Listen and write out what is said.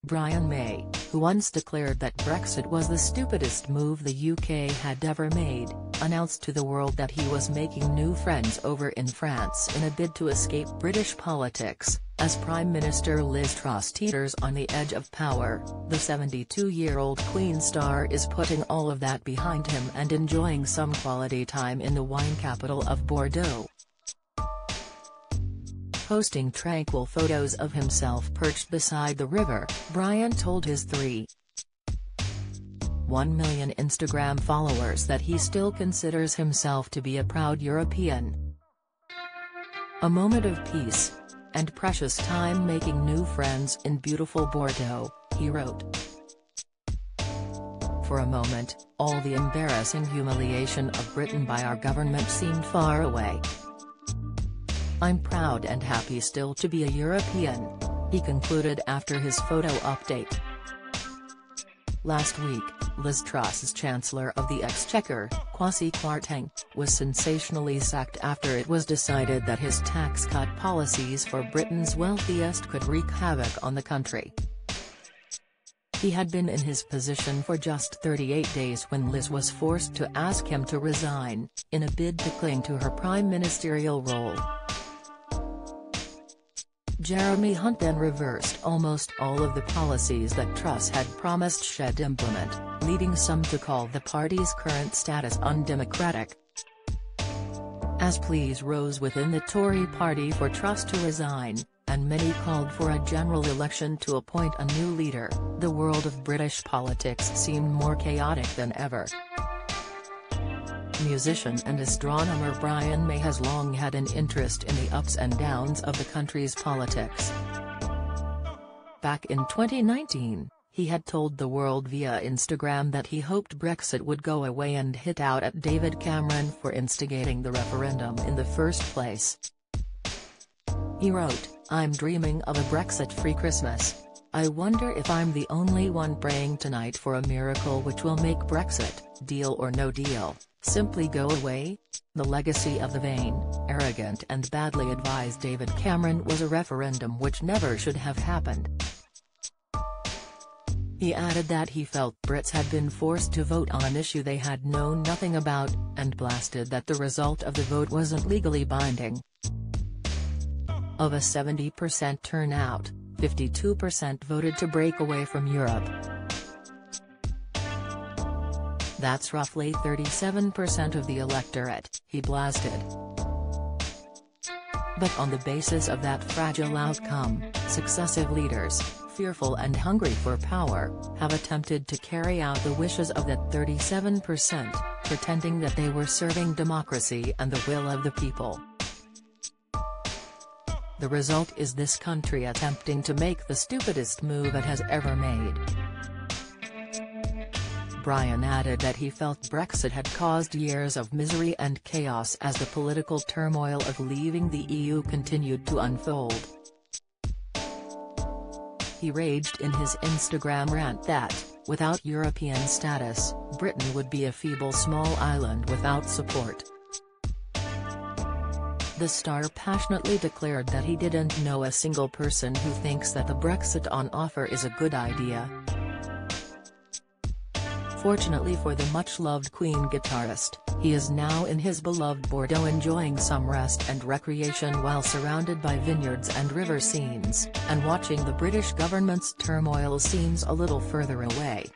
Brian May, who once declared that Brexit was the stupidest move the UK had ever made, announced to the world that he was making new friends over in France in a bid to escape British politics. As Prime Minister Liz Truss teeters on the edge of power, the 72-year-old Queen star is putting all of that behind him and enjoying some quality time in the wine capital of Bordeaux. Posting tranquil photos of himself perched beside the river, Brian told his 3.1 million Instagram followers that he still considers himself to be a proud European. A moment of peace and precious time making new friends in beautiful Bordeaux, he wrote. For a moment, all the embarrassing humiliation of Britain by our government seemed far away. I'm proud and happy still to be a European, he concluded after his photo update. Last week, Liz Truss's Chancellor of the Exchequer, Kwasi Kwarteng, was sensationally sacked after it was decided that his tax cut policies for Britain's wealthiest could wreak havoc on the country. He had been in his position for just 38 days when Liz was forced to ask him to resign, in a bid to cling to her prime ministerial role. Jeremy Hunt then reversed almost all of the policies that Truss had promised she'd implement, leading some to call the party's current status undemocratic. As pleas rose within the Tory party for Truss to resign, and many called for a general election to appoint a new leader, the world of British politics seemed more chaotic than ever. Musician and astronomer Brian May has long had an interest in the ups and downs of the country's politics. Back in 2019, he had told the world via Instagram that he hoped Brexit would go away and hit out at David Cameron for instigating the referendum in the first place. He wrote, "I'm dreaming of a Brexit-free Christmas. I wonder if I'm the only one praying tonight for a miracle which will make Brexit, deal or no deal, simply go away." The legacy of the vain, arrogant and badly advised David Cameron was a referendum which never should have happened. He added that he felt Brits had been forced to vote on an issue they had known nothing about, and blasted that the result of the vote wasn't legally binding. Of a 70% turnout, 52% voted to break away from Europe. That's roughly 37% of the electorate, he blasted. But on the basis of that fragile outcome, successive leaders, fearful and hungry for power, have attempted to carry out the wishes of that 37%, pretending that they were serving democracy and the will of the people. The result is this country attempting to make the stupidest move it has ever made. Brian added that he felt Brexit had caused years of misery and chaos as the political turmoil of leaving the EU continued to unfold. He raged in his Instagram rant that, without European status, Britain would be a feeble small island without support. The star passionately declared that he didn't know a single person who thinks that the Brexit on offer is a good idea. Fortunately for the much-loved Queen guitarist, he is now in his beloved Bordeaux enjoying some rest and recreation while surrounded by vineyards and river scenes, and watching the British government's turmoil seems a little further away.